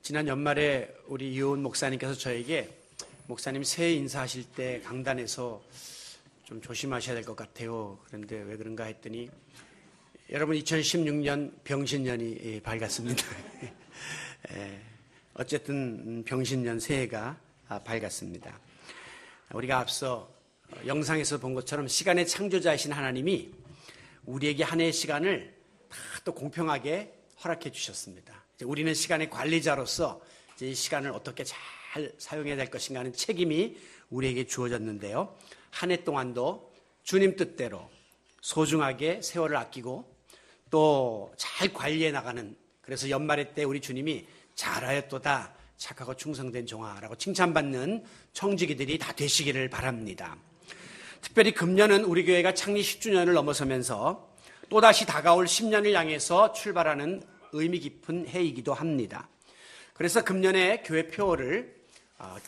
지난 연말에 우리 이호은 목사님께서 저에게 목사님 새해 인사하실 때 강단에서 좀 조심하셔야 될 것 같아요. 그런데 왜 그런가 했더니 여러분 2016년 병신년이 밝았습니다. 어쨌든 병신년 새해가 밝았습니다. 우리가 앞서 영상에서 본 것처럼 시간의 창조자이신 하나님이 우리에게 한 해의 시간을 다 또 공평하게 허락해 주셨습니다. 우리는 시간의 관리자로서 이제 이 시간을 어떻게 잘 사용해야 될 것인가 하는 책임이 우리에게 주어졌는데요. 한 해 동안도 주님 뜻대로 소중하게 세월을 아끼고 또 잘 관리해 나가는, 그래서 연말에 때 우리 주님이 잘하였도다 착하고 충성된 종아라고 칭찬받는 청지기들이 다 되시기를 바랍니다. 특별히 금년은 우리 교회가 창립 10주년을 넘어서면서 또다시 다가올 10년을 향해서 출발하는 의미 깊은 해이기도 합니다. 그래서 금년에 교회 표어를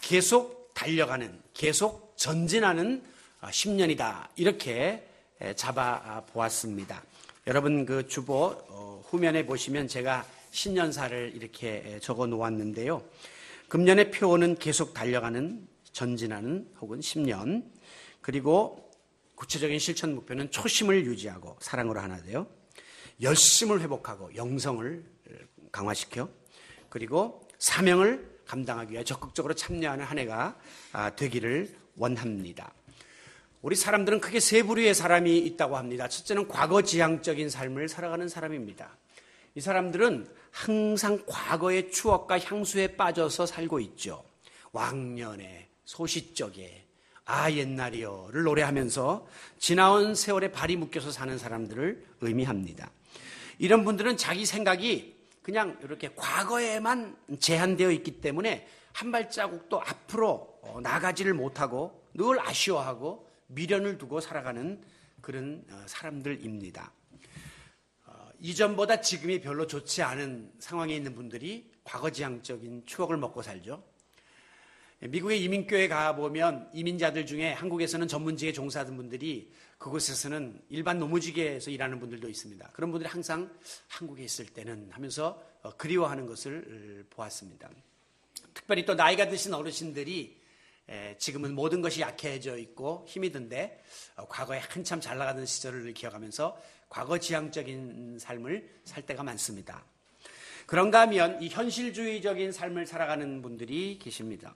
계속 달려가는, 계속 전진하는 10년이다 이렇게 잡아 보았습니다. 여러분 그 주보 후면에 보시면 제가 신년사를 이렇게 적어 놓았는데요. 금년의 표어는 계속 달려가는, 전진하는 혹은 10년, 그리고 구체적인 실천 목표는 초심을 유지하고 사랑으로 하나되어 열심을 회복하고 영성을 강화시켜, 그리고 사명을 감당하기 위해 적극적으로 참여하는 한 해가 되기를 원합니다. 우리 사람들은 크게 세 부류의 사람이 있다고 합니다. 첫째는 과거지향적인 삶을 살아가는 사람입니다. 이 사람들은 항상 과거의 추억과 향수에 빠져서 살고 있죠. 왕년에, 소시적에, 옛날이요를 노래하면서 지나온 세월에 발이 묶여서 사는 사람들을 의미합니다. 이런 분들은 자기 생각이 그냥 이렇게 과거에만 제한되어 있기 때문에 한 발자국도 앞으로 나가지를 못하고 늘 아쉬워하고 미련을 두고 살아가는 그런 사람들입니다. 이전보다 지금이 별로 좋지 않은 상황에 있는 분들이 과거지향적인 추억을 먹고 살죠. 미국의 이민교회 가보면 이민자들 중에 한국에서는 전문직에 종사하던 분들이 그곳에서는 일반 노무직에서 일하는 분들도 있습니다. 그런 분들이 항상 한국에 있을 때는 하면서 그리워하는 것을 보았습니다. 특별히 또 나이가 드신 어르신들이 지금은 모든 것이 약해져 있고 힘이 든데 과거에 한참 잘 나가던 시절을 기억하면서 과거지향적인 삶을 살 때가 많습니다. 그런가 하면 이 현실주의적인 삶을 살아가는 분들이 계십니다.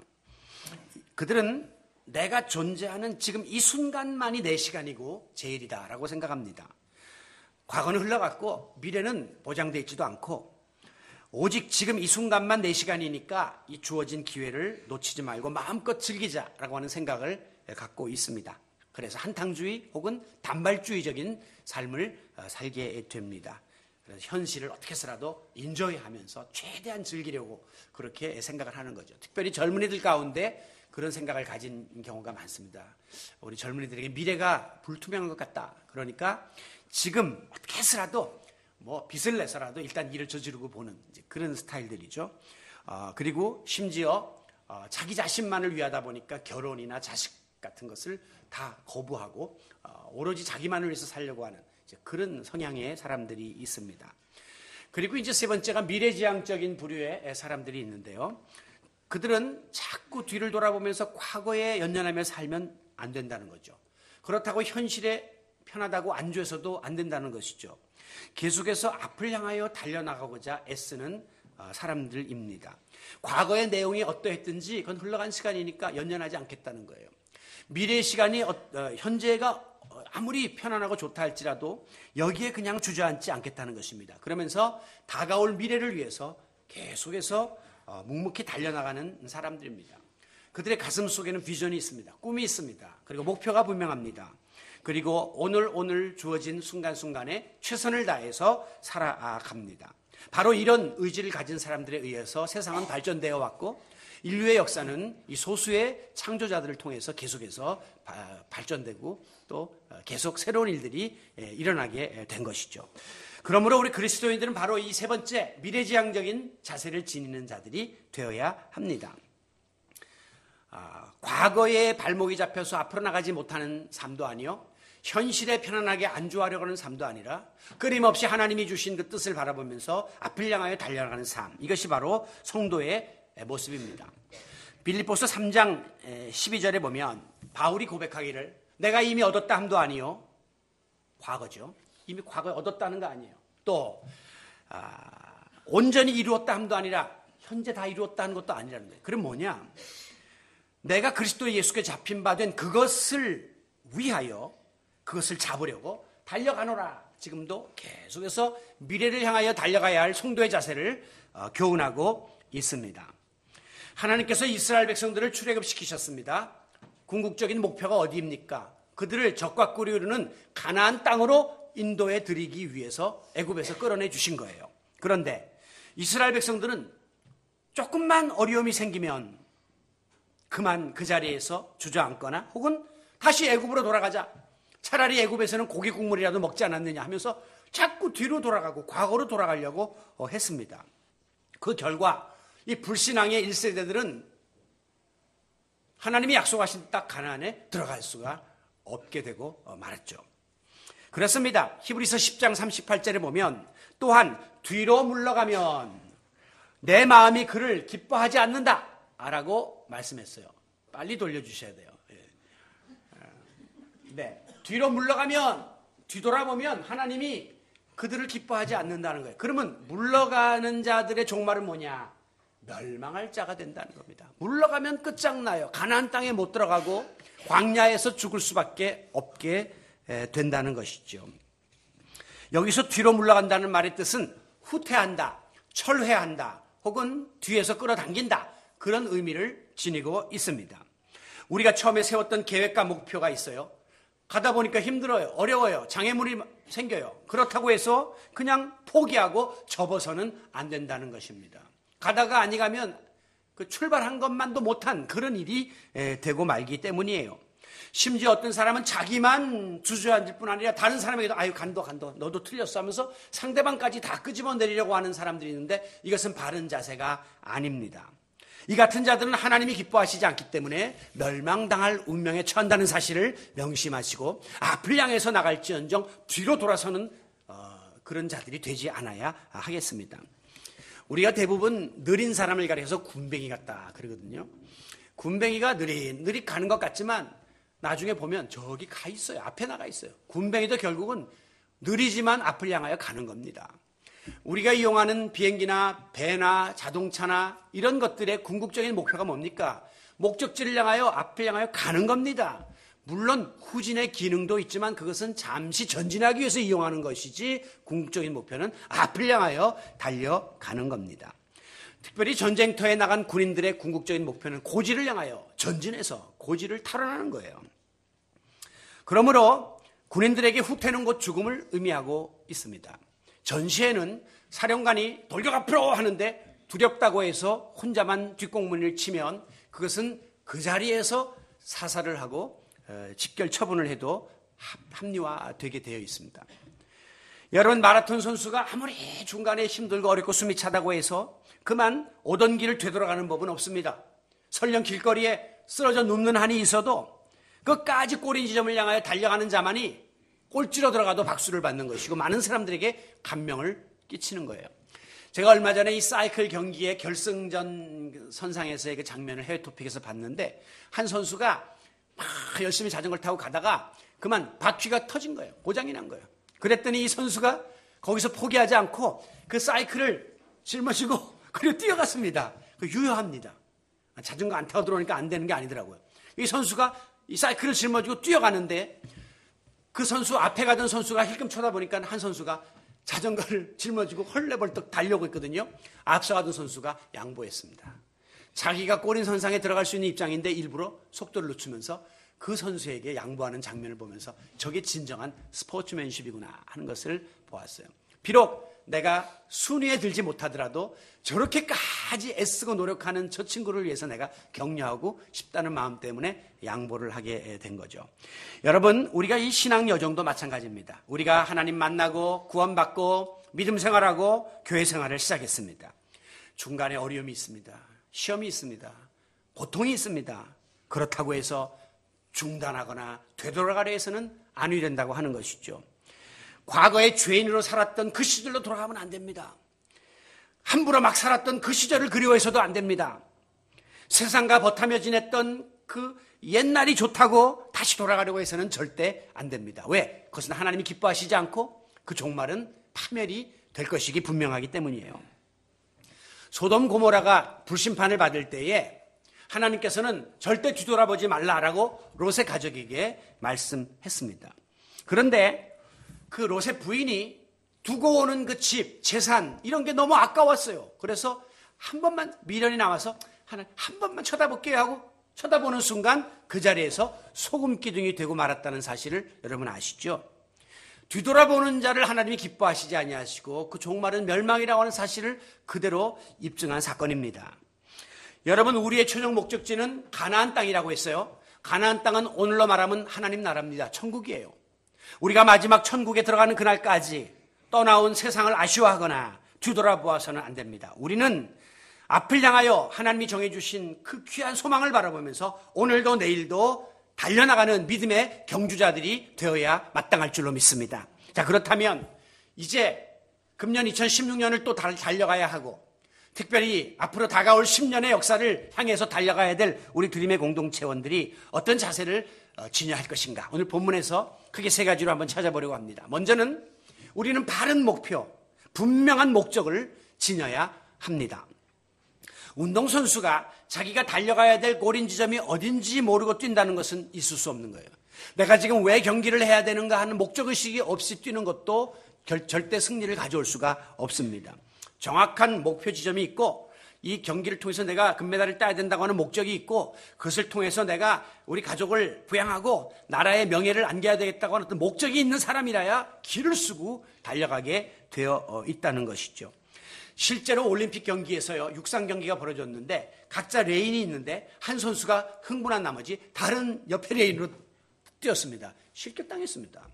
그들은 내가 존재하는 지금 이 순간만이 내 시간이고 제일이다라고 생각합니다. 과거는 흘러갔고 미래는 보장되어 있지도 않고 오직 지금 이 순간만 내 시간이니까 이 주어진 기회를 놓치지 말고 마음껏 즐기자라고 하는 생각을 갖고 있습니다. 그래서 한탕주의 혹은 단발주의적인 삶을 살게 됩니다. 그래서 현실을 어떻게 해서라도 인조이하면서 최대한 즐기려고 그렇게 생각을 하는 거죠. 특별히 젊은이들 가운데 그런 생각을 가진 경우가 많습니다. 우리 젊은이들에게 미래가 불투명한 것 같다. 그러니까 지금 어떻게 해서라도 빚을 내서라도 일단 일을 저지르고 보는 그런 스타일들이죠. 그리고 심지어 자기 자신만을 위하다 보니까 결혼이나 자식 같은 것을 다 거부하고 오로지 자기만을 위해서 살려고 하는 그런 성향의 사람들이 있습니다. 그리고 이제 세 번째가 미래지향적인 부류의 사람들이 있는데요. 그들은 자꾸 뒤를 돌아보면서 과거에 연연하며 살면 안 된다는 거죠. 그렇다고 현실에 편하다고 안주해서도 안 된다는 것이죠. 계속해서 앞을 향하여 달려나가고자 애쓰는 사람들입니다. 과거의 내용이 어떠했든지 그건 흘러간 시간이니까 연연하지 않겠다는 거예요. 미래의 시간이 현재가 아무리 편안하고 좋다 할지라도 여기에 그냥 주저앉지 않겠다는 것입니다. 그러면서 다가올 미래를 위해서 계속해서 묵묵히 달려나가는 사람들입니다. 그들의 가슴 속에는 비전이 있습니다. 꿈이 있습니다. 그리고 목표가 분명합니다. 그리고 오늘 주어진 순간순간에 최선을 다해서 살아갑니다. 바로 이런 의지를 가진 사람들에 의해서 세상은 발전되어 왔고 인류의 역사는 이 소수의 창조자들을 통해서 계속해서 발전되고 또 계속 새로운 일들이 일어나게 된 것이죠. 그러므로 우리 그리스도인들은 바로 이 세 번째 미래지향적인 자세를 지니는 자들이 되어야 합니다. 과거에 발목이 잡혀서 앞으로 나가지 못하는 삶도 아니요, 현실에 편안하게 안주하려고 하는 삶도 아니라 끊임없이 하나님이 주신 그 뜻을 바라보면서 앞을 향하여 달려가는 삶, 이것이 바로 성도의 모습입니다. 빌립보서 3장 12절에 보면 바울이 고백하기를 내가 이미 얻었다 함도 아니요, 과거죠. 이미 과거에 얻었다는 거 아니에요. 또 온전히 이루었다 함도 아니라 현재 다 이루었다는 것도 아니라는 거예요. 그럼 뭐냐? 내가 그리스도 예수께 잡힌 바 된 그것을 위하여, 그것을 잡으려고 달려가노라. 지금도 계속해서 미래를 향하여 달려가야 할 성도의 자세를 교훈하고 있습니다. 하나님께서 이스라엘 백성들을 출애굽시키셨습니다. 궁극적인 목표가 어디입니까? 그들을 적과 꿀이 흐르는 가나안 땅으로 인도해 드리기 위해서 애굽에서 끌어내 주신 거예요. 그런데 이스라엘 백성들은 조금만 어려움이 생기면 그만 그 자리에서 주저앉거나 혹은 다시 애굽으로 돌아가자, 차라리 애굽에서는 고기 국물이라도 먹지 않았느냐 하면서 자꾸 뒤로 돌아가고 과거로 돌아가려고 했습니다. 그 결과 이 불신앙의 1세대들은 하나님이 약속하신 딱 가나안에 들어갈 수가 없게 되고 말았죠. 그렇습니다. 히브리서 10장 38절에 보면 또한 뒤로 물러가면 내 마음이 그를 기뻐하지 않는다 라고 말씀했어요. 빨리 돌려주셔야 돼요. 네, 뒤로 물러가면, 뒤돌아보면 하나님이 그들을 기뻐하지 않는다는 거예요. 그러면 물러가는 자들의 종말은 뭐냐? 멸망할 자가 된다는 겁니다. 물러가면 끝장나요. 가나안 땅에 못 들어가고 광야에서 죽을 수밖에 없게 된다는 것이죠. 여기서 뒤로 물러간다는 말의 뜻은 후퇴한다, 철회한다, 혹은 뒤에서 끌어당긴다, 그런 의미를 지니고 있습니다. 우리가 처음에 세웠던 계획과 목표가 있어요. 가다 보니까 힘들어요, 어려워요, 장애물이 생겨요. 그렇다고 해서 그냥 포기하고 접어서는 안 된다는 것입니다. 가다가 아니 가면 그 출발한 것만도 못한 그런 일이 되고 말기 때문이에요. 심지어 어떤 사람은 자기만 주저앉을 뿐 아니라 다른 사람에게도 아유 간도 너도 틀렸어 하면서 상대방까지 다 끄집어내리려고 하는 사람들이 있는데 이것은 바른 자세가 아닙니다. 이 같은 자들은 하나님이 기뻐하시지 않기 때문에 멸망당할 운명에 처한다는 사실을 명심하시고 앞을 향해서 나갈지언정 뒤로 돌아서는 그런 자들이 되지 않아야 하겠습니다. 우리가 대부분 느린 사람을 가리켜서 군뱅이 같다 그러거든요. 군뱅이가 느릿느릿 가는 것 같지만 나중에 보면 저기 가 있어요. 앞에 나가 있어요. 군뱅이도 결국은 느리지만 앞을 향하여 가는 겁니다. 우리가 이용하는 비행기나 배나 자동차나 이런 것들의 궁극적인 목표가 뭡니까? 목적지를 향하여 앞을 향하여 가는 겁니다. 물론 후진의 기능도 있지만 그것은 잠시 전진하기 위해서 이용하는 것이지 궁극적인 목표는 앞을 향하여 달려가는 겁니다. 특별히 전쟁터에 나간 군인들의 궁극적인 목표는 고지를 향하여 전진해서 고지를 탈환하는 거예요. 그러므로 군인들에게 후퇴는 곧 죽음을 의미하고 있습니다. 전시에는 사령관이 돌격 앞으로 하는데 두렵다고 해서 혼자만 뒷공문을 치면 그것은 그 자리에서 사살을 하고 직결 처분을 해도 합리화되게 되어 있습니다. 여러분, 마라톤 선수가 아무리 중간에 힘들고 어렵고 숨이 차다고 해서 그만 오던 길을 되돌아가는 법은 없습니다. 설령 길거리에 쓰러져 눕는 한이 있어도 끝까지 꼬린 지점을 향하여 달려가는 자만이 꼴찌로 들어가도 박수를 받는 것이고 많은 사람들에게 감명을 끼치는 거예요. 제가 얼마 전에 이 사이클 경기의 결승전 선상에서의 그 장면을 해외 토픽에서 봤는데 한 선수가 막 열심히 자전거를 타고 가다가 그만 바퀴가 터진 거예요. 고장이 난 거예요. 그랬더니 이 선수가 거기서 포기하지 않고 그 사이클을 짊어지고 그리고 뛰어갔습니다. 유효합니다. 자전거 안 타고 들어오니까 안 되는 게 아니더라고요. 이 선수가 이 사이클을 짊어지고 뛰어가는데 그 선수 앞에 가던 선수가 힐끔 쳐다보니까 한 선수가 자전거를 짊어지고 헐레벌떡 달려오고 있거든요. 앞서가던 선수가 양보했습니다. 자기가 꼬린 선상에 들어갈 수 있는 입장인데 일부러 속도를 늦추면서 그 선수에게 양보하는 장면을 보면서 저게 진정한 스포츠맨십이구나 하는 것을 보았어요. 비록 내가 순위에 들지 못하더라도 저렇게까지 애쓰고 노력하는 저 친구를 위해서 내가 격려하고 싶다는 마음 때문에 양보를 하게 된 거죠. 여러분, 우리가 이 신앙 여정도 마찬가지입니다. 우리가 하나님 만나고 구원받고 믿음 생활하고 교회 생활을 시작했습니다. 중간에 어려움이 있습니다. 시험이 있습니다. 고통이 있습니다. 그렇다고 해서 중단하거나 되돌아가려 해서는 안 된다고 하는 것이죠. 과거에 죄인으로 살았던 그 시절로 돌아가면 안 됩니다. 함부로 막 살았던 그 시절을 그리워해서도 안 됩니다. 세상과 버타며 지냈던 그 옛날이 좋다고 다시 돌아가려고 해서는 절대 안 됩니다. 왜? 그것은 하나님이 기뻐하시지 않고 그 종말은 파멸이 될 것이기 분명하기 때문이에요. 소돔 고모라가 불심판을 받을 때에 하나님께서는 절대 뒤돌아보지 말라라고 롯의 가족에게 말씀했습니다. 그런데 그 롯의 부인이 두고 오는 그 집, 재산 이런 게 너무 아까웠어요. 그래서 한 번만 미련이 나와서 하나님 한 번만 쳐다볼게요 하고 쳐다보는 순간 그 자리에서 소금 기둥이 되고 말았다는 사실을 여러분 아시죠? 뒤돌아보는 자를 하나님이 기뻐하시지 아니하시고 그 종말은 멸망이라고 하는 사실을 그대로 입증한 사건입니다. 여러분, 우리의 최종 목적지는 가나안 땅이라고 했어요. 가나안 땅은 오늘로 말하면 하나님 나라입니다. 천국이에요. 우리가 마지막 천국에 들어가는 그날까지 떠나온 세상을 아쉬워하거나 뒤돌아보아서는 안 됩니다. 우리는 앞을 향하여 하나님이 정해주신 그 귀한 소망을 바라보면서 오늘도 내일도 달려나가는 믿음의 경주자들이 되어야 마땅할 줄로 믿습니다. 자, 그렇다면 이제 금년 2016년을 또 달려가야 하고 특별히 앞으로 다가올 10년의 역사를 향해서 달려가야 될 우리 드림의 공동체원들이 어떤 자세를 지녀야 할 것인가, 오늘 본문에서 크게 세 가지로 한번 찾아보려고 합니다. 먼저는 우리는 바른 목표, 분명한 목적을 지녀야 합니다. 운동선수가 자기가 달려가야 될 골인 지점이 어딘지 모르고 뛴다는 것은 있을 수 없는 거예요. 내가 지금 왜 경기를 해야 되는가 하는 목적의식이 없이 뛰는 것도 절대 승리를 가져올 수가 없습니다. 정확한 목표 지점이 있고 이 경기를 통해서 내가 금메달을 따야 된다고 하는 목적이 있고 그것을 통해서 내가 우리 가족을 부양하고 나라의 명예를 안겨야 되겠다고 하는 어떤 목적이 있는 사람이라야 길을 쓰고 달려가게 되어 있다는 것이죠. 실제로 올림픽 경기에서요, 육상 경기가 벌어졌는데 각자 레인이 있는데 한 선수가 흥분한 나머지 다른 옆에 레인으로 뛰었습니다. 실격당했습니다.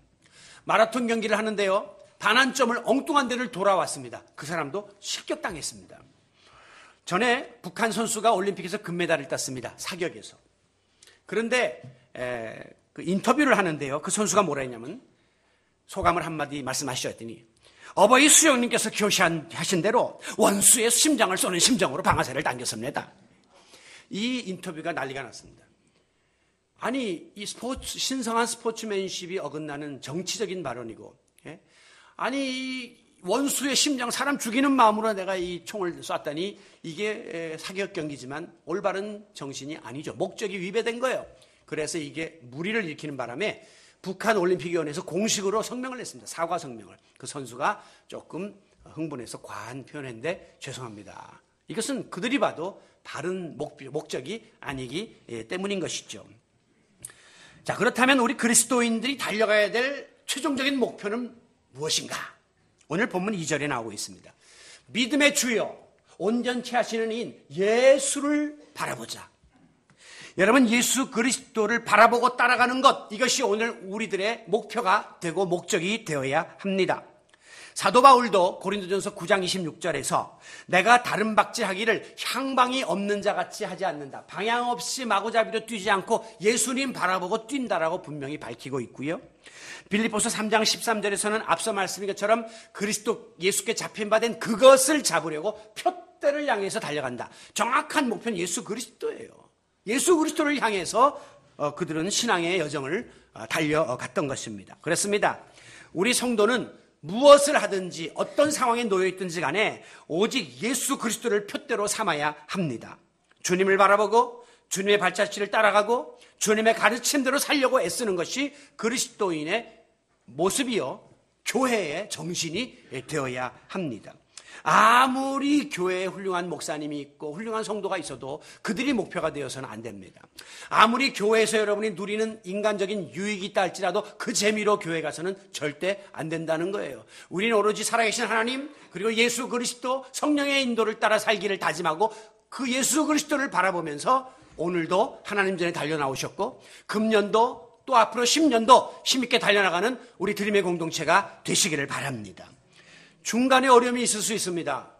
마라톤 경기를 하는데요, 단 한 점을 엉뚱한 데를 돌아왔습니다. 그 사람도 실격당했습니다. 전에 북한 선수가 올림픽에서 금메달을 땄습니다. 사격에서. 그런데 그 인터뷰를 하는데요, 그 선수가 뭐라 했냐면 소감을 한마디 말씀하셨더니 어버이 수영님께서 교시하신 대로 원수의 심장을 쏘는 심정으로 방아쇠를 당겼습니다. 이 인터뷰가 난리가 났습니다. 아니, 이 신성한 스포츠맨십이 어긋나는 정치적인 발언이고, 예? 아니, 이 원수의 심장, 사람 죽이는 마음으로 내가 이 총을 쐈다니 이게 사격 경기지만 올바른 정신이 아니죠. 목적이 위배된 거예요. 그래서 이게 물의를 일으키는 바람에 북한 올림픽위원회에서 공식으로 성명을 냈습니다. 사과 성명을. 그 선수가 조금 흥분해서 과한 표현인데 죄송합니다. 이것은 그들이 봐도 바른 목적이 아니기 때문인 것이죠. 자, 그렇다면 우리 그리스도인들이 달려가야 될 최종적인 목표는 무엇인가? 오늘 본문 2절에 나오고 있습니다. 믿음의 주여, 온전케 하시는 이인 예수를 바라보자. 여러분, 예수 그리스도를 바라보고 따라가는 것, 이것이 오늘 우리들의 목표가 되고 목적이 되어야 합니다. 사도 바울도 고린도전서 9장 26절에서 내가 다른 박질하기를 향방이 없는 자 같이 하지 않는다. 방향 없이 마구잡이로 뛰지 않고 예수님 바라보고 뛴다라고 분명히 밝히고 있고요. 빌립보서 3장 13절에서는 앞서 말씀인 것처럼 그리스도 예수께 잡힌 바 된 그것을 잡으려고 표대를 향해서 달려간다. 정확한 목표는 예수 그리스도예요. 예수 그리스도를 향해서 그들은 신앙의 여정을 달려갔던 것입니다. 그렇습니다. 우리 성도는 무엇을 하든지 어떤 상황에 놓여있든지 간에 오직 예수 그리스도를 표대로 삼아야 합니다. 주님을 바라보고 주님의 발자취를 따라가고 주님의 가르침대로 살려고 애쓰는 것이 그리스도인의 모습이요, 교회의 정신이 되어야 합니다. 아무리 교회에 훌륭한 목사님이 있고 훌륭한 성도가 있어도 그들이 목표가 되어서는 안 됩니다. 아무리 교회에서 여러분이 누리는 인간적인 유익이 있다 할지라도 그 재미로 교회 가서는 절대 안 된다는 거예요. 우리는 오로지 살아계신 하나님 그리고 예수 그리스도 성령의 인도를 따라 살기를 다짐하고 그 예수 그리스도를 바라보면서 오늘도 하나님 전에 달려나오셨고 금년도 또 앞으로 10년도 힘있게 달려나가는 우리 드림의 공동체가 되시기를 바랍니다. 중간에 어려움이 있을 수 있습니다.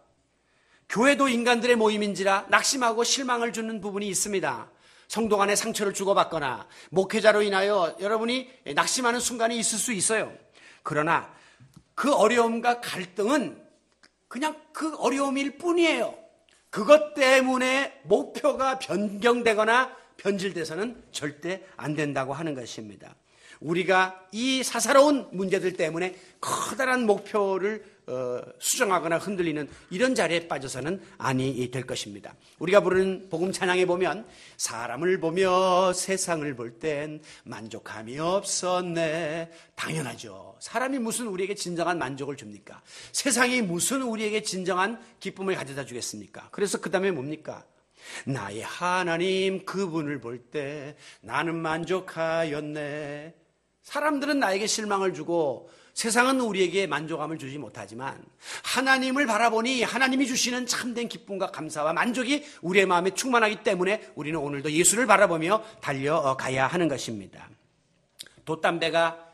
교회도 인간들의 모임인지라 낙심하고 실망을 주는 부분이 있습니다. 성도 간에 상처를 주고받거나 목회자로 인하여 여러분이 낙심하는 순간이 있을 수 있어요. 그러나 그 어려움과 갈등은 그냥 그 어려움일 뿐이에요. 그것 때문에 목표가 변경되거나 변질돼서는 절대 안 된다고 하는 것입니다. 우리가 이 사사로운 문제들 때문에 커다란 목표를 수정하거나 흔들리는 이런 자리에 빠져서는 아니 될 것입니다. 우리가 부르는 복음 찬양에 보면 사람을 보며 세상을 볼 땐 만족함이 없었네. 당연하죠. 사람이 무슨 우리에게 진정한 만족을 줍니까? 세상이 무슨 우리에게 진정한 기쁨을 가져다 주겠습니까? 그래서 그 다음에 뭡니까? 나의 하나님 그분을 볼 때 나는 만족하였네. 사람들은 나에게 실망을 주고 세상은 우리에게 만족감을 주지 못하지만 하나님을 바라보니 하나님이 주시는 참된 기쁨과 감사와 만족이 우리의 마음에 충만하기 때문에 우리는 오늘도 예수를 바라보며 달려가야 하는 것입니다. 돛담배가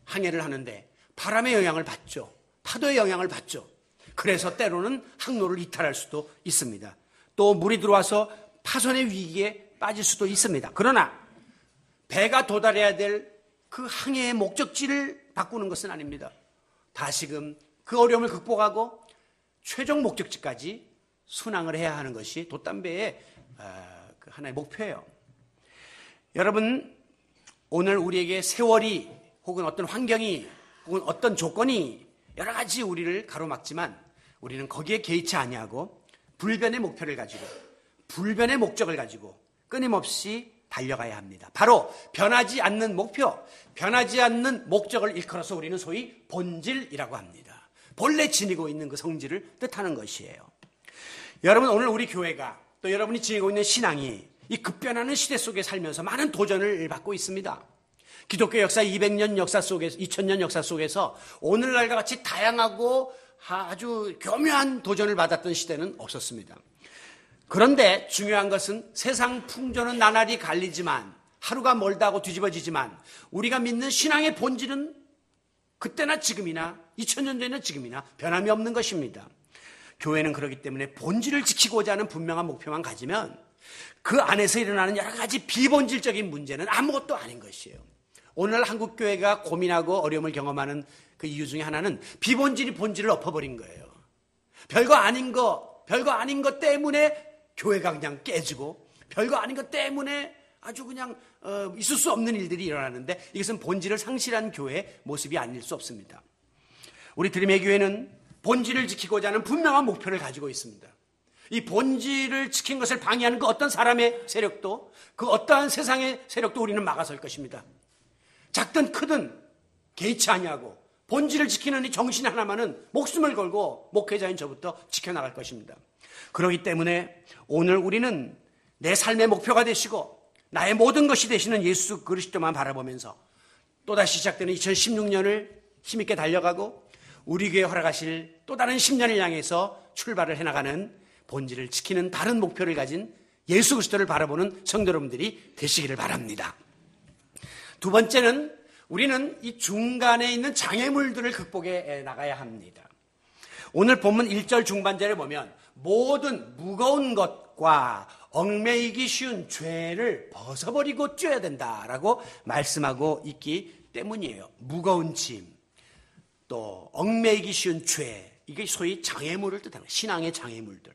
항해를 하는데 바람의 영향을 받죠. 파도의 영향을 받죠. 그래서 때로는 항로를 이탈할 수도 있습니다. 또 물이 들어와서 파손의 위기에 빠질 수도 있습니다. 그러나 배가 도달해야 될 그 항해의 목적지를 바꾸는 것은 아닙니다. 다시금 그 어려움을 극복하고 최종 목적지까지 순항을 해야 하는 것이 돛담배의 하나의 목표예요. 여러분, 오늘 우리에게 세월이 혹은 어떤 환경이 혹은 어떤 조건이 여러 가지 우리를 가로막지만 우리는 거기에 개의치 아니하고 불변의 목표를 가지고 불변의 목적을 가지고 끊임없이 달려가야 합니다. 바로 변하지 않는 목표, 변하지 않는 목적을 일컬어서 우리는 소위 본질이라고 합니다. 본래 지니고 있는 그 성질을 뜻하는 것이에요. 여러분, 오늘 우리 교회가 또 여러분이 지니고 있는 신앙이 이 급변하는 시대 속에 살면서 많은 도전을 받고 있습니다. 기독교 역사 200년 역사 속에서 2000년 역사 속에서 오늘날과 같이 다양하고 아주 교묘한 도전을 받았던 시대는 없었습니다. 그런데 중요한 것은 세상 풍조는 나날이 갈리지만 하루가 멀다 하고 뒤집어지지만 우리가 믿는 신앙의 본질은 그때나 지금이나 2000년 전이나 지금이나 변함이 없는 것입니다. 교회는 그렇기 때문에 본질을 지키고자 하는 분명한 목표만 가지면 그 안에서 일어나는 여러 가지 비본질적인 문제는 아무것도 아닌 것이에요. 오늘 한국교회가 고민하고 어려움을 경험하는 그 이유 중에 하나는 비본질이 본질을 엎어버린 거예요. 별거 아닌 것 때문에 교회가 그냥 깨지고 별거 아닌 것 때문에 아주 그냥 있을 수 없는 일들이 일어나는데 이것은 본질을 상실한 교회의 모습이 아닐 수 없습니다. 우리 드림의 교회는 본질을 지키고자 하는 분명한 목표를 가지고 있습니다. 이 본질을 지킨 것을 방해하는 그 어떤 사람의 세력도 그 어떠한 세상의 세력도 우리는 막아설 것입니다. 작든 크든 개의치 아니하고 본질을 지키는 이 정신 하나만은 목숨을 걸고 목회자인 저부터 지켜나갈 것입니다. 그렇기 때문에 오늘 우리는 내 삶의 목표가 되시고 나의 모든 것이 되시는 예수 그리스도만 바라보면서 또다시 시작되는 2016년을 힘있게 달려가고 우리 교회에 허락하실 또 다른 10년을 향해서 출발을 해나가는 본질을 지키는 다른 목표를 가진 예수 그리스도를 바라보는 성도 여러분들이 되시기를 바랍니다. 두 번째는 우리는 이 중간에 있는 장애물들을 극복해 나가야 합니다. 오늘 본문 1절 중반절에 보면 모든 무거운 것과 얽매이기 쉬운 죄를 벗어버리고 뛰어야 된다라고 말씀하고 있기 때문이에요. 무거운 짐, 또 얽매이기 쉬운 죄, 이게 소위 장애물을 뜻하는 신앙의 장애물들.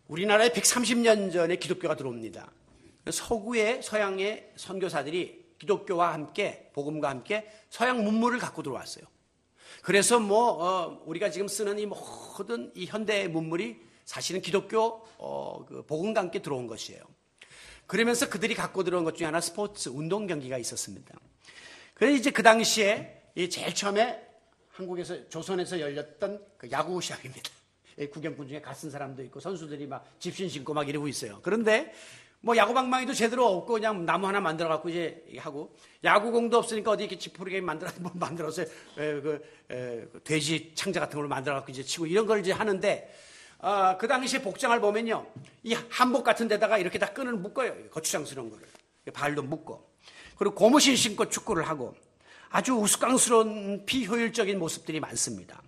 우리나라에 130년 전에 기독교가 들어옵니다. 서구의 서양의 선교사들이 기독교와 함께 복음과 함께 서양 문물을 갖고 들어왔어요. 그래서 우리가 지금 쓰는 이 모든 이 현대 문물이 사실은 기독교 그 복음과 함께 들어온 것이에요. 그러면서 그들이 갖고 들어온 것 중에 하나 스포츠 운동 경기가 있었습니다. 그래서 이제 그 당시에 제일 처음에 한국에서 조선에서 열렸던 그 야구 시합입니다. 구경꾼 중에 갓쓴 사람도 있고 선수들이 막 집신 신고 막 이러고 있어요. 그런데 야구방망이도 제대로 없고 그냥 나무 하나 만들어 갖고 이제 하고 야구공도 없으니까 어디 이렇게 지푸리게 만들어서 돼지 창자 같은 걸 만들어 갖고 이제 치고 이런 걸 이제 하는데 그 당시에 복장을 보면요 이 한복 같은 데다가 이렇게 다 끈을 묶어요. 거추장스러운 거를 발도 묶고 그리고 고무신 신고 축구를 하고 아주 우스꽝스러운 비효율적인 모습들이 많습니다.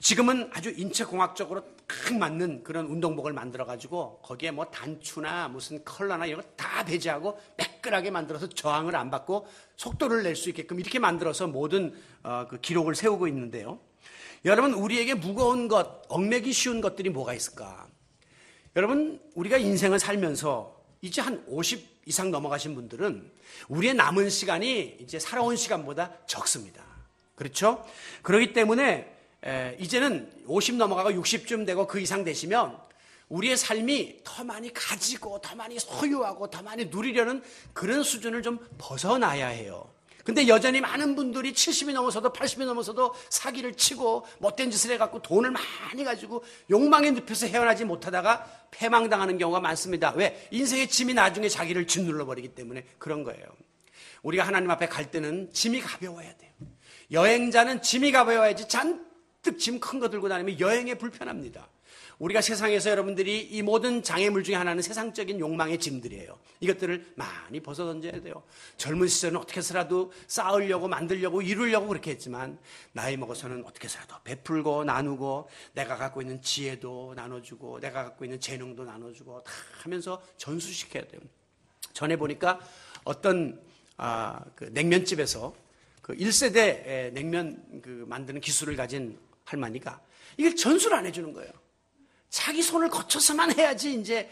지금은 아주 인체공학적으로 딱 맞는 그런 운동복을 만들어가지고 거기에 뭐 단추나 무슨 컬러나 이런 거 다 배제하고 매끈하게 만들어서 저항을 안 받고 속도를 낼 수 있게끔 이렇게 만들어서 모든 그 기록을 세우고 있는데요. 여러분, 우리에게 무거운 것, 얽매기 쉬운 것들이 뭐가 있을까? 여러분, 우리가 인생을 살면서 이제 한 50 이상 넘어가신 분들은 우리의 남은 시간이 이제 살아온 시간보다 적습니다. 그렇죠? 그렇기 때문에 이제는 50 넘어가고 60쯤 되고 그 이상 되시면 우리의 삶이 더 많이 가지고 더 많이 소유하고 더 많이 누리려는 그런 수준을 좀 벗어나야 해요. 근데 여전히 많은 분들이 70이 넘어서도 80이 넘어서도 사기를 치고 못된 짓을 해갖고 돈을 많이 가지고 욕망에 눕혀서 헤어나지 못하다가 패망당하는 경우가 많습니다. 왜? 인생의 짐이 나중에 자기를 짓눌러버리기 때문에 그런 거예요. 우리가 하나님 앞에 갈 때는 짐이 가벼워야 돼요. 여행자는 짐이 가벼워야지 잔뜩 짐 큰 거 들고 다니면 여행에 불편합니다. 우리가 세상에서 여러분들이 이 모든 장애물 중에 하나는 세상적인 욕망의 짐들이에요. 이것들을 많이 벗어던져야 돼요. 젊은 시절은 어떻게 해서라도 쌓으려고 만들려고 이루려고 그렇게 했지만 나이 먹어서는 어떻게 해서라도 베풀고 나누고 내가 갖고 있는 지혜도 나눠주고 내가 갖고 있는 재능도 나눠주고 다 하면서 전수시켜야 돼요. 전에 보니까 어떤 그 냉면집에서 그 1세대 냉면 그 만드는 기술을 가진 할머니가 이걸 전수를 안 해주는 거예요. 자기 손을 거쳐서만 해야지 이제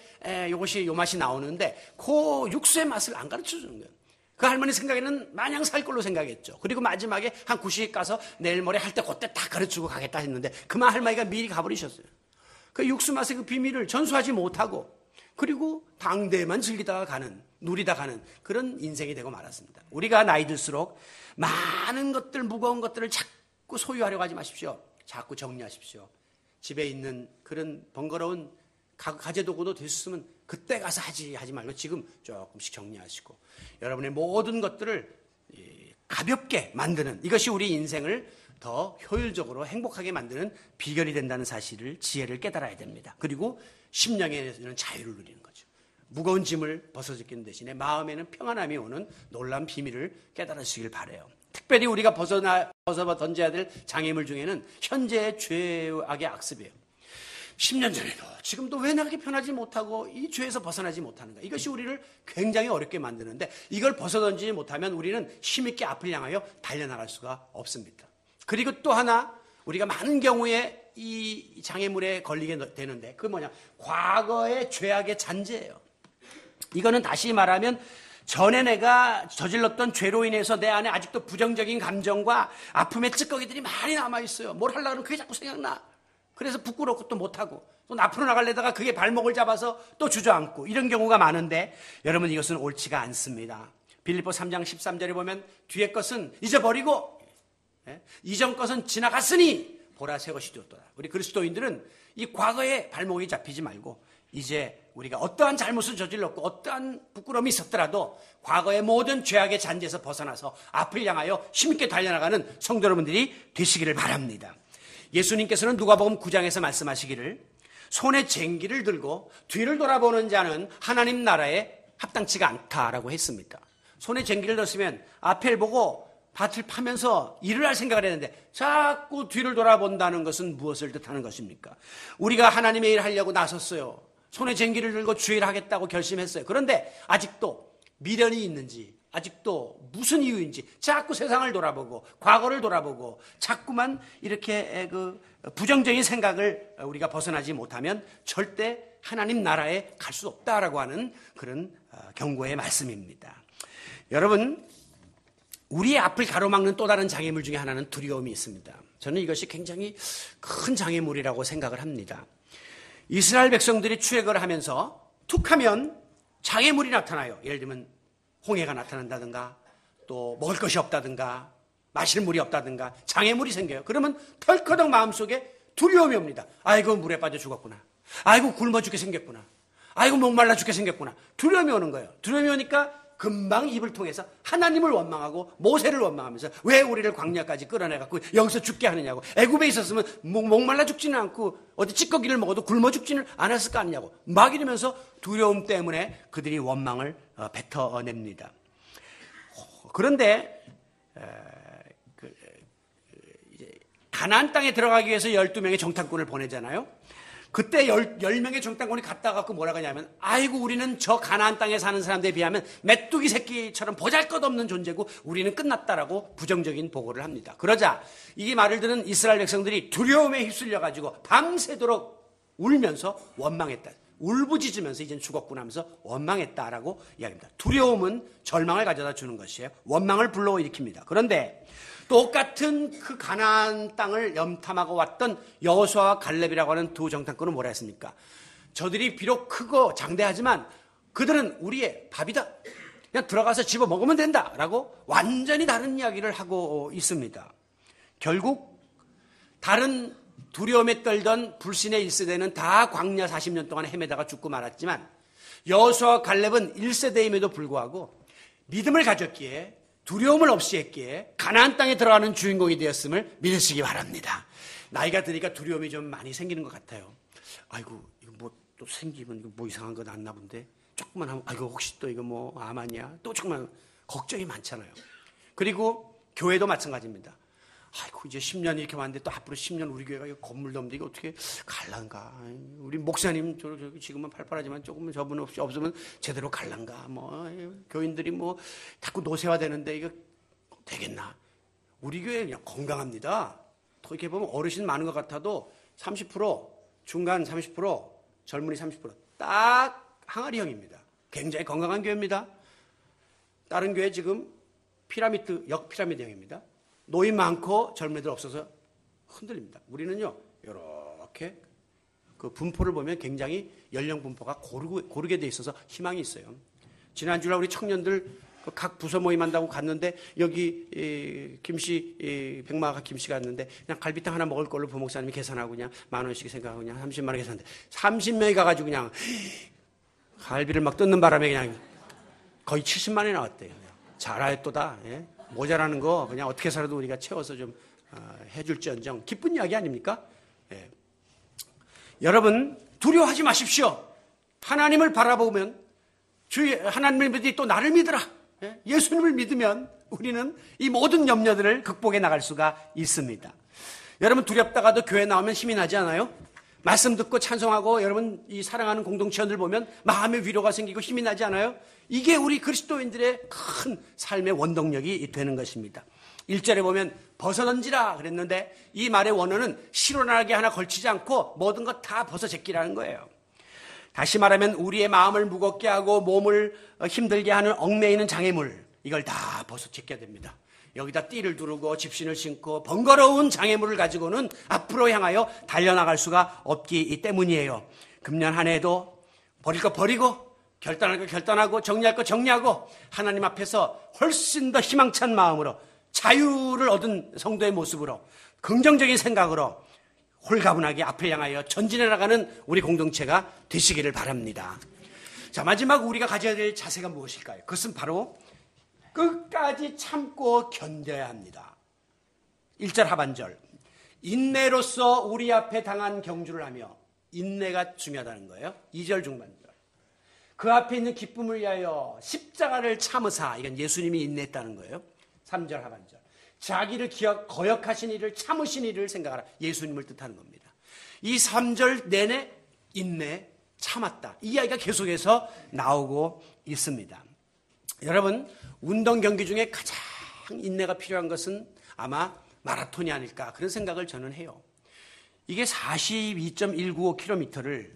이것이 요 맛이 나오는데 그 육수의 맛을 안 가르쳐 주는 거예요. 그 할머니 생각에는 마냥 살 걸로 생각했죠. 그리고 마지막에 한 90 가서 내일 모레 할 때 그때 딱 가르치고 가겠다 했는데 그만 할머니가 미리 가버리셨어요. 그 육수 맛의 그 비밀을 전수하지 못하고 그리고 당대만 즐기다가 가는 누리다 가는 그런 인생이 되고 말았습니다. 우리가 나이 들수록 많은 것들 무거운 것들을 자꾸 소유하려고 하지 마십시오. 자꾸 정리하십시오. 집에 있는 그런 번거로운 가재도구도 될 수 있으면 그때 가서 하지 말고 지금 조금씩 정리하시고 여러분의 모든 것들을 가볍게 만드는 이것이 우리 인생을 더 효율적으로 행복하게 만드는 비결이 된다는 사실을 지혜를 깨달아야 됩니다. 그리고 심령에는 자유를 누리는 거죠. 무거운 짐을 벗어지키는 대신에 마음에는 평안함이 오는 놀라운 비밀을 깨달으시길 바라요. 특별히 우리가 벗어 던져야 될 장애물 중에는 현재의 죄악의 악습이에요. 10년 전에도 지금도 왜 나게 편하지 못하고 이 죄에서 벗어나지 못하는가. 이것이 우리를 굉장히 어렵게 만드는데 이걸 벗어 던지지 못하면 우리는 힘있게 앞을 향하여 달려나갈 수가 없습니다. 그리고 또 하나 우리가 많은 경우에 이 장애물에 걸리게 되는데 그게 뭐냐. 과거의 죄악의 잔재예요. 이거는 다시 말하면 전에 내가 저질렀던 죄로 인해서 내 안에 아직도 부정적인 감정과 아픔의 찌꺼기들이 많이 남아있어요. 뭘 하려고 하면 그게 자꾸 생각나. 그래서 부끄럽고 또 못하고 또 앞으로 나가려다가 그게 발목을 잡아서 또 주저앉고 이런 경우가 많은데 여러분 이것은 옳지가 않습니다. 빌립보 3장 13절에 보면 뒤의 것은 잊어버리고 이전 것은 지나갔으니 보라 새 것이 되었도다. 우리 그리스도인들은 이 과거에 발목이 잡히지 말고 이제 우리가 어떠한 잘못을 저질렀고 어떠한 부끄러움이 있었더라도 과거의 모든 죄악의 잔재에서 벗어나서 앞을 향하여 힘있게 달려나가는 성도 여러분들이 되시기를 바랍니다. 예수님께서는 누가복음 9장에서 말씀하시기를 손에 쟁기를 들고 뒤를 돌아보는 자는 하나님 나라에 합당치가 않다라고 했습니다. 손에 쟁기를 들었으면 앞을 보고 밭을 파면서 일을 할 생각을 했는데 자꾸 뒤를 돌아본다는 것은 무엇을 뜻하는 것입니까? 우리가 하나님의 일을 하려고 나섰어요. 손에 쟁기를 들고 주의를 하겠다고 결심했어요. 그런데 아직도 미련이 있는지 아직도 무슨 이유인지 자꾸 세상을 돌아보고 과거를 돌아보고 자꾸만 이렇게 그 부정적인 생각을 우리가 벗어나지 못하면 절대 하나님 나라에 갈 수 없다라고 하는 그런 경고의 말씀입니다. 여러분, 우리의 앞을 가로막는 또 다른 장애물 중에 하나는 두려움이 있습니다. 저는 이것이 굉장히 큰 장애물이라고 생각을 합니다. 이스라엘 백성들이 출애굽을 하면서 툭하면 장애물이 나타나요. 예를 들면 홍해가 나타난다든가 또 먹을 것이 없다든가 마실 물이 없다든가 장애물이 생겨요. 그러면 털커덕 마음속에 두려움이 옵니다. 아이고 물에 빠져 죽었구나. 아이고 굶어 죽게 생겼구나. 아이고 목말라 죽게 생겼구나. 두려움이 오는 거예요. 두려움이 오니까 금방 입을 통해서 하나님을 원망하고 모세를 원망하면서 왜 우리를 광야까지 끌어내갖고 여기서 죽게 하느냐고. 애굽에 있었으면 목말라 죽지는 않고 어디 찌꺼기를 먹어도 굶어 죽지는 않았을 거 아니냐고 막 이러면서 두려움 때문에 그들이 원망을 뱉어냅니다. 그런데 이제 가나안 땅에 들어가기 위해서 12명의 정탐꾼을 보내잖아요. 그때 10명의 정탐꾼이 갔다 갖고 뭐라고 하냐면, 아이고 우리는 저 가나안 땅에 사는 사람들에 비하면 메뚜기 새끼처럼 보잘것없는 존재고 우리는 끝났다라고 부정적인 보고를 합니다. 그러자 이 말을 듣는 이스라엘 백성들이 두려움에 휩쓸려 가지고 밤새도록 울면서 원망했다. 울부짖으면서 이젠 죽었구나 하면서 원망했다라고 이야기합니다. 두려움은 절망을 가져다 주는 것이에요. 원망을 불러일으킵니다. 그런데 똑같은 그 가나안 땅을 염탐하고 왔던 여호수아와 갈렙이라고 하는 두 정탐꾼은 뭐라 했습니까? 저들이 비록 크고 장대하지만 그들은 우리의 밥이다. 그냥 들어가서 집어 먹으면 된다라고 완전히 다른 이야기를 하고 있습니다. 결국 다른 두려움에 떨던 불신의 1세대는 다 광야 40년 동안 헤매다가 죽고 말았지만 여호수아와 갈렙은 1세대임에도 불구하고 믿음을 가졌기에 두려움을 없이 했기에 가나안 땅에 들어가는 주인공이 되었음을 믿으시기 바랍니다. 나이가 드니까 두려움이 좀 많이 생기는 것 같아요. 아이고 이거 뭐 또 생기면 이거 뭐 이상한 거 났나 본데 조금만 하면 아이고 혹시 또 이거 뭐 암 아니야? 또 조금만 걱정이 많잖아요. 그리고 교회도 마찬가지입니다. 아이고 이제 10년 이렇게 왔는데 또 앞으로 10년 우리 교회가 건물도 없는데 이거 어떻게 갈란가? 우리 목사님 저 지금은 팔팔하지만 조금은 저분 없으면 제대로 갈란가? 뭐 교인들이 뭐 자꾸 노쇠화되는데 이거 되겠나? 우리 교회 그냥 건강합니다. 또 이렇게 보면 어르신 많은 것 같아도 30% 중간 30% 젊은이 30% 딱 항아리형입니다. 굉장히 건강한 교회입니다. 다른 교회 지금 피라미드 역피라미드형입니다. 노인 많고 젊은이들 없어서 흔들립니다. 우리는요, 이렇게 그 분포를 보면 굉장히 연령 분포가 고르게 돼 있어서 희망이 있어요. 지난주에 우리 청년들 각 부서 모임한다고 갔는데 여기 김씨 백마가 김씨가 갔는데 그냥 갈비탕 하나 먹을 걸로 부목사님이 계산하고 그냥 10,000원씩 생각하고 그냥 30만 원 계산했는데 30명이 가가지고 그냥 갈비를 막 뜯는 바람에 그냥 거의 70만 원이 나왔대요. 잘하였도다. 예? 모자라는 거 그냥 어떻게 살아도 우리가 채워서 좀 해줄지언정 기쁜 이야기 아닙니까? 예. 여러분 두려워하지 마십시오. 하나님을 바라보면 하나님을 믿으니 또 나를 믿으라. 예? 예수님을 믿으면 우리는 이 모든 염려들을 극복해 나갈 수가 있습니다. 여러분 두렵다가도 교회 나오면 힘이 나지 않아요? 말씀 듣고 찬송하고 여러분 이 사랑하는 공동체원들 보면 마음의 위로가 생기고 힘이 나지 않아요? 이게 우리 그리스도인들의 큰 삶의 원동력이 되는 것입니다. 1절에 보면 벗어던지라 그랬는데 이 말의 원어는 실어나게 하나 걸치지 않고 모든 것 다 벗어제끼라는 거예요. 다시 말하면 우리의 마음을 무겁게 하고 몸을 힘들게 하는 얽매이는 장애물 이걸 다 벗어제껴야 됩니다. 여기다 띠를 두르고 집신을 신고 번거로운 장애물을 가지고는 앞으로 향하여 달려나갈 수가 없기 때문이에요. 금년 한 해도 버릴 거 버리고 결단할 거 결단하고 정리할 거 정리하고 하나님 앞에서 훨씬 더 희망찬 마음으로 자유를 얻은 성도의 모습으로 긍정적인 생각으로 홀가분하게 앞을 향하여 전진해 나가는 우리 공동체가 되시기를 바랍니다. 자, 마지막 우리가 가져야 될 자세가 무엇일까요? 그것은 바로 끝까지 참고 견뎌야 합니다. 1절 하반절 인내로서 우리 앞에 당한 경주를 하며 인내가 중요하다는 거예요. 2절 중반절 그 앞에 있는 기쁨을 위하여 십자가를 참으사 이건 예수님이 인내했다는 거예요. 3절 하반절 자기를 거역하신 이를 참으신 이를 생각하라 예수님을 뜻하는 겁니다. 이 3절 내내 인내 참았다 이 이야기가 계속해서 나오고 있습니다. 여러분 운동 경기 중에 가장 인내가 필요한 것은 아마 마라톤이 아닐까 그런 생각을 저는 해요. 이게 42.195km를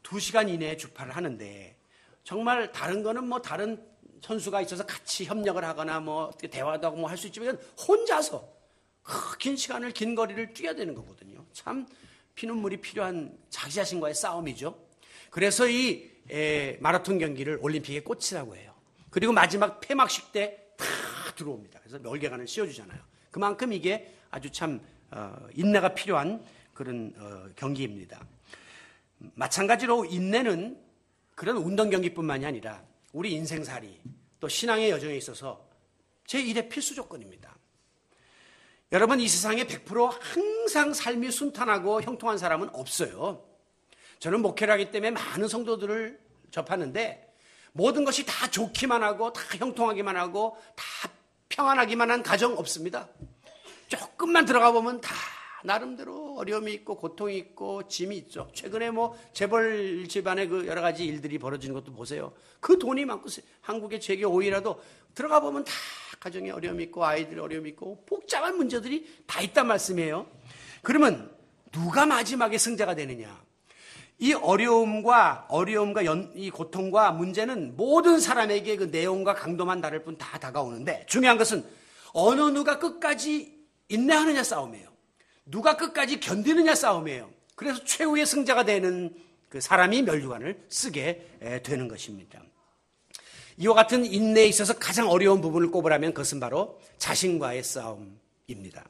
2시간 이내에 주파를 하는데 정말 다른 거는 뭐 다른 선수가 있어서 같이 협력을 하거나 뭐 어떻게 대화도 하고 뭐 할 수 있지만 혼자서 긴 시간을 긴 거리를 뛰어야 되는 거거든요. 참 피눈물이 필요한 자기 자신과의 싸움이죠. 그래서 이 마라톤 경기를 올림픽에 꽂히라고 해요. 그리고 마지막 폐막식 때 다 들어옵니다. 그래서 멀개관을 씌워주잖아요. 그만큼 이게 아주 참 인내가 필요한 그런 경기입니다. 마찬가지로 인내는 그런 운동 경기뿐만이 아니라 우리 인생살이 또 신앙의 여정에 있어서 제1의 필수 조건입니다. 여러분 이 세상에 100% 항상 삶이 순탄하고 형통한 사람은 없어요. 저는 목회를 하기 때문에 많은 성도들을 접하는데 모든 것이 다 좋기만 하고 다 형통하기만 하고 다 평안하기만 한 가정 없습니다. 조금만 들어가 보면 다 나름대로 어려움이 있고 고통이 있고 짐이 있죠. 최근에 뭐 재벌 집안의 그 여러 가지 일들이 벌어지는 것도 보세요. 그 돈이 많고 한국의 재계 5위라도 들어가 보면 다 가정에 어려움이 있고 아이들이 어려움이 있고 복잡한 문제들이 다 있단 말씀이에요. 그러면 누가 마지막에 승자가 되느냐? 이 어려움과 이 고통과 문제는 모든 사람에게 그 내용과 강도만 다를 뿐 다 다가오는데 중요한 것은 어느 누가 끝까지 인내하느냐 싸움이에요. 누가 끝까지 견디느냐 싸움이에요. 그래서 최후의 승자가 되는 그 사람이 멸류관을 쓰게 되는 것입니다. 이와 같은 인내에 있어서 가장 어려운 부분을 꼽으라면 그것은 바로 자신과의 싸움입니다.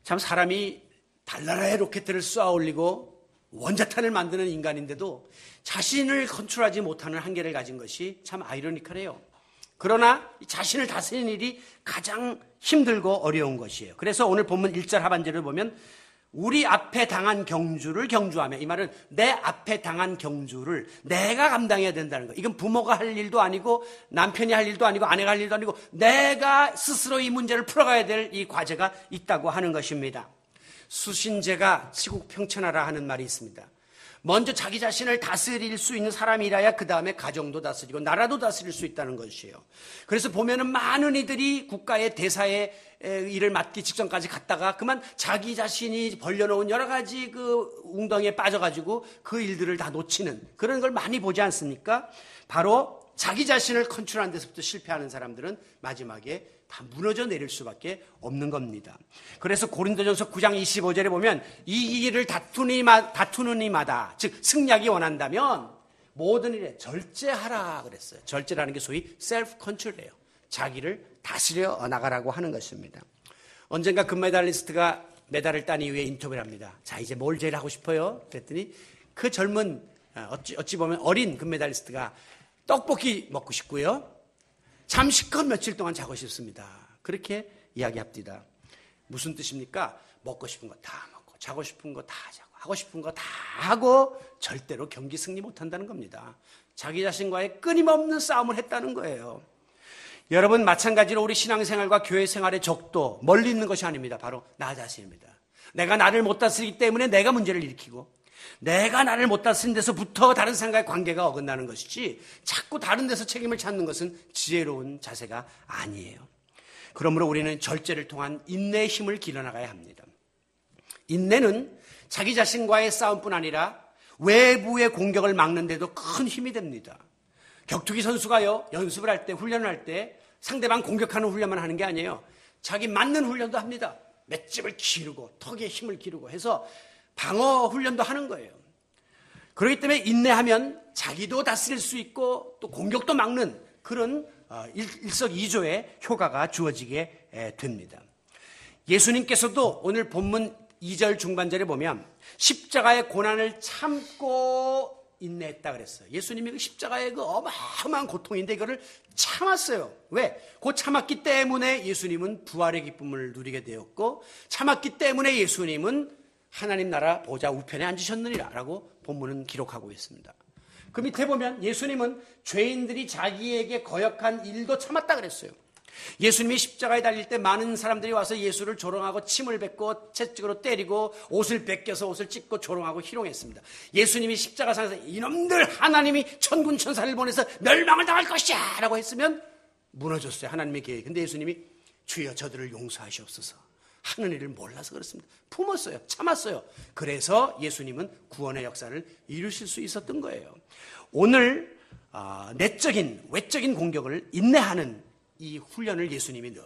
참 사람이 달나라의 로켓을 쏘아 올리고 원자탄을 만드는 인간인데도 자신을 컨트롤하지 못하는 한계를 가진 것이 참 아이러니컬해요. 그러나 자신을 다스리는 일이 가장 힘들고 어려운 것이에요. 그래서 오늘 본문 1절 하반절을 보면 우리 앞에 당한 경주를 경주하며, 이 말은 내 앞에 당한 경주를 내가 감당해야 된다는 거예요. 이건 부모가 할 일도 아니고 남편이 할 일도 아니고 아내가 할 일도 아니고 내가 스스로 이 문제를 풀어가야 될 이 과제가 있다고 하는 것입니다. 수신제가 치국평천하라 하는 말이 있습니다. 먼저 자기 자신을 다스릴 수 있는 사람이라야 그 다음에 가정도 다스리고 나라도 다스릴 수 있다는 것이에요. 그래서 보면은 많은 이들이 국가의 대사의 일을 맡기 직전까지 갔다가 그만 자기 자신이 벌려놓은 여러 가지 그 웅덩이에 빠져가지고 그 일들을 다 놓치는 그런 걸 많이 보지 않습니까? 바로 자기 자신을 컨트롤하는 데서부터 실패하는 사람들은 마지막에 다 무너져 내릴 수밖에 없는 겁니다. 그래서 고린도전서 9장 25절에 보면 이 일을 다투는 이마다, 즉 승리하기 원한다면 모든 일에 절제하라 그랬어요. 절제라는 게 소위 셀프 컨트롤이에요. 자기를 다스려 나가라고 하는 것입니다. 언젠가 금메달리스트가 메달을 딴 이후에 인터뷰를 합니다. 자, 이제 뭘 제일 하고 싶어요? 그랬더니 그 젊은 어찌 보면 어린 금메달리스트가 떡볶이 먹고 싶고요. 잠시껏 며칠 동안 자고 싶습니다. 그렇게 이야기합니다. 무슨 뜻입니까? 먹고 싶은 거 다 먹고 자고 싶은 거 다 자고 하고 싶은 거 다 하고 절대로 경기 승리 못한다는 겁니다. 자기 자신과의 끊임없는 싸움을 했다는 거예요. 여러분 마찬가지로 우리 신앙생활과 교회 생활의 적도 멀리 있는 것이 아닙니다. 바로 나 자신입니다. 내가 나를 못 다스리기 때문에 내가 문제를 일으키고 내가 나를 못 다스린 데서부터 다른 사람과의 관계가 어긋나는 것이지 자꾸 다른 데서 책임을 찾는 것은 지혜로운 자세가 아니에요. 그러므로 우리는 절제를 통한 인내의 힘을 길러나가야 합니다. 인내는 자기 자신과의 싸움뿐 아니라 외부의 공격을 막는 데도 큰 힘이 됩니다. 격투기 선수가요, 연습을 할 때, 훈련을 할 때 상대방 공격하는 훈련만 하는 게 아니에요. 자기 맞는 훈련도 합니다. 맷집을 기르고 턱에 힘을 기르고 해서 방어 훈련도 하는 거예요. 그렇기 때문에 인내하면 자기도 다스릴 수 있고 또 공격도 막는 그런 일석이조의 효과가 주어지게 됩니다. 예수님께서도 오늘 본문 2절 중반절에 보면 십자가의 고난을 참고 인내했다 그랬어요. 예수님이 그 십자가의 그 어마어마한 고통인데 이거를 참았어요. 왜? 그 참았기 때문에 예수님은 부활의 기쁨을 누리게 되었고 참았기 때문에 예수님은 하나님 나라 보좌 우편에 앉으셨느니라 라고 본문은 기록하고 있습니다. 그 밑에 보면 예수님은 죄인들이 자기에게 거역한 일도 참았다 그랬어요. 예수님이 십자가에 달릴 때 많은 사람들이 와서 예수를 조롱하고 침을 뱉고 채찍으로 때리고 옷을 벗겨서 옷을 찢고 조롱하고 희롱했습니다. 예수님이 십자가상에서 이놈들 하나님이 천군 천사를 보내서 멸망을 당할 것이야 라고 했으면 무너졌어요. 하나님의 계획. 근데 예수님이 주여 저들을 용서하시옵소서 하는 일을 몰라서 그렇습니다. 품었어요. 참았어요. 그래서 예수님은 구원의 역사를 이루실 수 있었던 거예요. 오늘 내적인 외적인 공격을 인내하는 이 훈련을 예수님이 늘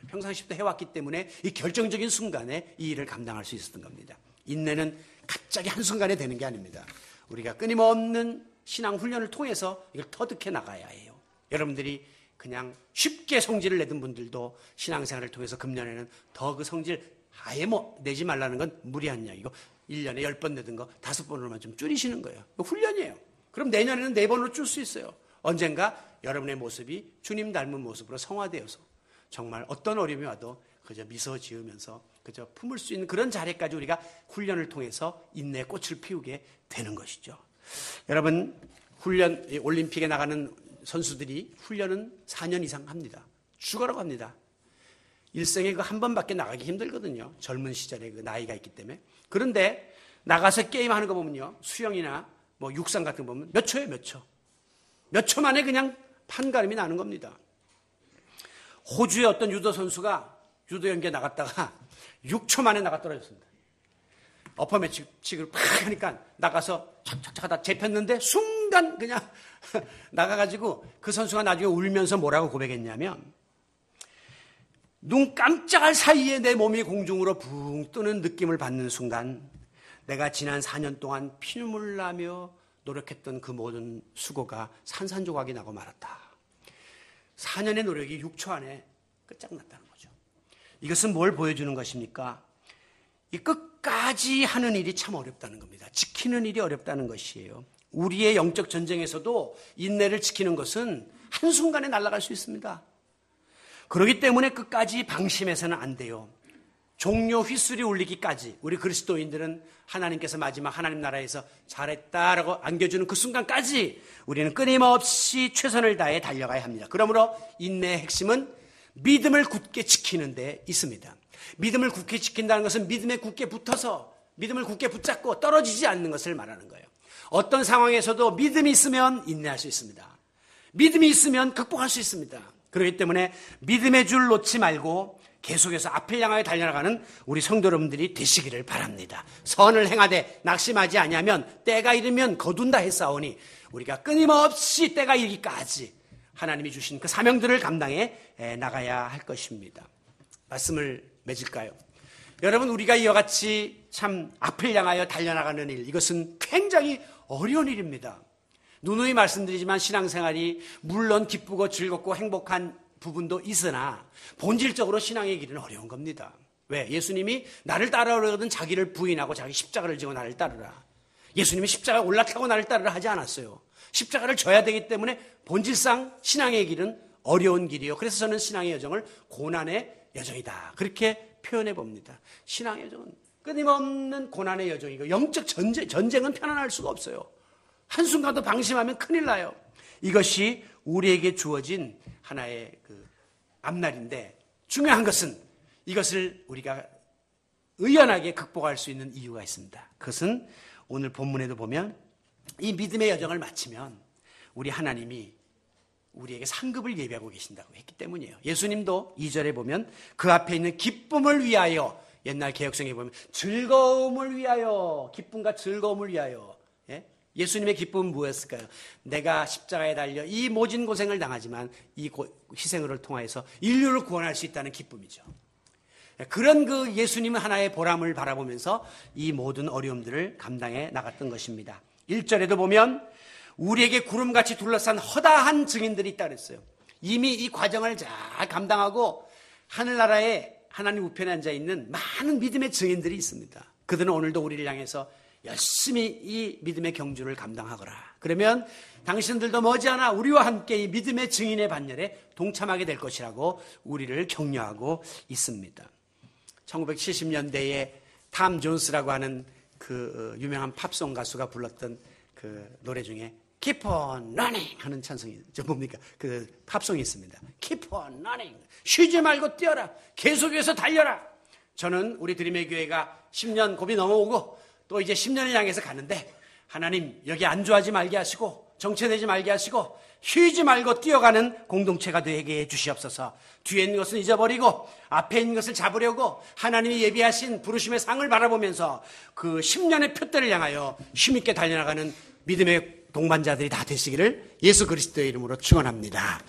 평상시부터 해왔기 때문에 이 결정적인 순간에 이 일을 감당할 수 있었던 겁니다. 인내는 갑자기 한순간에 되는 게 아닙니다. 우리가 끊임없는 신앙 훈련을 통해서 이걸 터득해 나가야 해요. 여러분들이 그냥 쉽게 성질을 내던 분들도 신앙생활을 통해서 금년에는 더 그 성질 아예 내지 말라는 건 무리한 이야기고 1년에 10번 내던 거 5번으로만 좀 줄이시는 거예요. 훈련이에요. 그럼 내년에는 4번으로 줄 수 있어요. 언젠가 여러분의 모습이 주님 닮은 모습으로 성화되어서 정말 어떤 어려움이 와도 그저 미소 지으면서 그저 품을 수 있는 그런 자리까지 우리가 훈련을 통해서 인내의 꽃을 피우게 되는 것이죠. 여러분 올림픽에 나가는 선수들이 훈련은 4년 이상 합니다. 죽어라고 합니다. 일생에 그 한 번밖에 나가기 힘들거든요. 젊은 시절에 그 나이가 있기 때문에. 그런데 나가서 게임하는 거 보면요. 수영이나 뭐 육상 같은 거 보면 몇 초예요, 몇 초. 몇 초 만에 그냥 판가름이 나는 겁니다. 호주의 어떤 유도 선수가 유도 연기에 나갔다가 6초 만에 나가 떨어졌습니다. 어퍼매치를 팍 하니까 나가서 착착착 하다 잡혔는데 순간 그냥 나가가지고 그 선수가 나중에 울면서 뭐라고 고백했냐면 눈 깜짝할 사이에 내 몸이 공중으로 붕 뜨는 느낌을 받는 순간 내가 지난 4년 동안 피눈물 나며 노력했던 그 모든 수고가 산산조각이 나고 말았다. 4년의 노력이 6초 안에 끝장났다는 거죠. 이것은 뭘 보여주는 것입니까? 이 끝까지 하는 일이 참 어렵다는 겁니다. 지키는 일이 어렵다는 것이에요. 우리의 영적 전쟁에서도 인내를 지키는 것은 한순간에 날아갈 수 있습니다. 그렇기 때문에 끝까지 방심해서는 안 돼요. 종료 휘슬이 울리기까지 우리 그리스도인들은 하나님께서 마지막 하나님 나라에서 잘했다라고 안겨주는 그 순간까지 우리는 끊임없이 최선을 다해 달려가야 합니다. 그러므로 인내의 핵심은 믿음을 굳게 지키는 데 있습니다. 믿음을 굳게 지킨다는 것은 믿음에 굳게 붙어서 믿음을 굳게 붙잡고 떨어지지 않는 것을 말하는 거예요. 어떤 상황에서도 믿음이 있으면 인내할 수 있습니다. 믿음이 있으면 극복할 수 있습니다. 그렇기 때문에 믿음의 줄 놓지 말고 계속해서 앞을 향하여 달려나가는 우리 성도 여러분들이 되시기를 바랍니다. 선을 행하되 낙심하지 아니하면 때가 이르면 거둔다 했사오니 우리가 끊임없이 때가 이르기까지 하나님이 주신 그 사명들을 감당해 나가야 할 것입니다. 말씀을 맺을까요? 여러분, 우리가 이와 같이 참 앞을 향하여 달려나가는 일, 이것은 굉장히 어려운 일입니다. 누누이 말씀드리지만 신앙생활이 물론 기쁘고 즐겁고 행복한 부분도 있으나 본질적으로 신앙의 길은 어려운 겁니다. 왜? 예수님이 나를 따르려거든 자기를 부인하고 자기 십자가를 지고 나를 따르라. 예수님이 십자가에 올라타고 나를 따르라 하지 않았어요. 십자가를 져야 되기 때문에 본질상 신앙의 길은 어려운 길이요. 그래서 저는 신앙의 여정을 고난의 여정이다, 그렇게 표현해 봅니다. 신앙의 여정은 끊임없는 고난의 여정이고 영적 전쟁은 편안할 수가 없어요. 한순간도 방심하면 큰일 나요. 이것이 우리에게 주어진 하나의 그 앞날인데 중요한 것은 이것을 우리가 의연하게 극복할 수 있는 이유가 있습니다. 그것은 오늘 본문에도 보면 이 믿음의 여정을 마치면 우리 하나님이 우리에게 상급을 예비하고 계신다고 했기 때문이에요. 예수님도 2절에 보면 그 앞에 있는 기쁨을 위하여, 옛날 개역성에 보면 즐거움을 위하여, 기쁨과 즐거움을 위하여. 예수님의 기쁨은 무엇일까요? 내가 십자가에 달려 이 모진 고생을 당하지만 이 희생을 통하여서 인류를 구원할 수 있다는 기쁨이죠. 그런 그 예수님은 하나의 보람을 바라보면서 이 모든 어려움들을 감당해 나갔던 것입니다. 1절에도 보면 우리에게 구름같이 둘러싼 허다한 증인들이 있다 그랬어요. 이미 이 과정을 잘 감당하고 하늘나라에 하나님 우편에 앉아 있는 많은 믿음의 증인들이 있습니다. 그들은 오늘도 우리를 향해서 열심히 이 믿음의 경주를 감당하거라. 그러면 당신들도 머지않아 우리와 함께 이 믿음의 증인의 반열에 동참하게 될 것이라고 우리를 격려하고 있습니다. 1970년대에 탐 존스라고 하는 그 유명한 팝송 가수가 불렀던 그 노래 중에 Keep on running 하는 찬송이, 뭡니까? 그 팝송이 있습니다. Keep on running. 쉬지 말고 뛰어라. 계속해서 달려라. 저는 우리 드림의 교회가 10년 곱이 넘어오고 또 이제 10년을 향해서 가는데 하나님 여기 안주하지 말게 하시고 정체되지 말게 하시고 쉬지 말고 뛰어가는 공동체가 되게 해주시옵소서. 뒤에 있는 것은 잊어버리고 앞에 있는 것을 잡으려고 하나님이 예비하신 부르심의 상을 바라보면서 그 10년의 표대를 향하여 힘있게 달려나가는 믿음의 동반자들이 다 되시기를 예수 그리스도의 이름으로 축원합니다.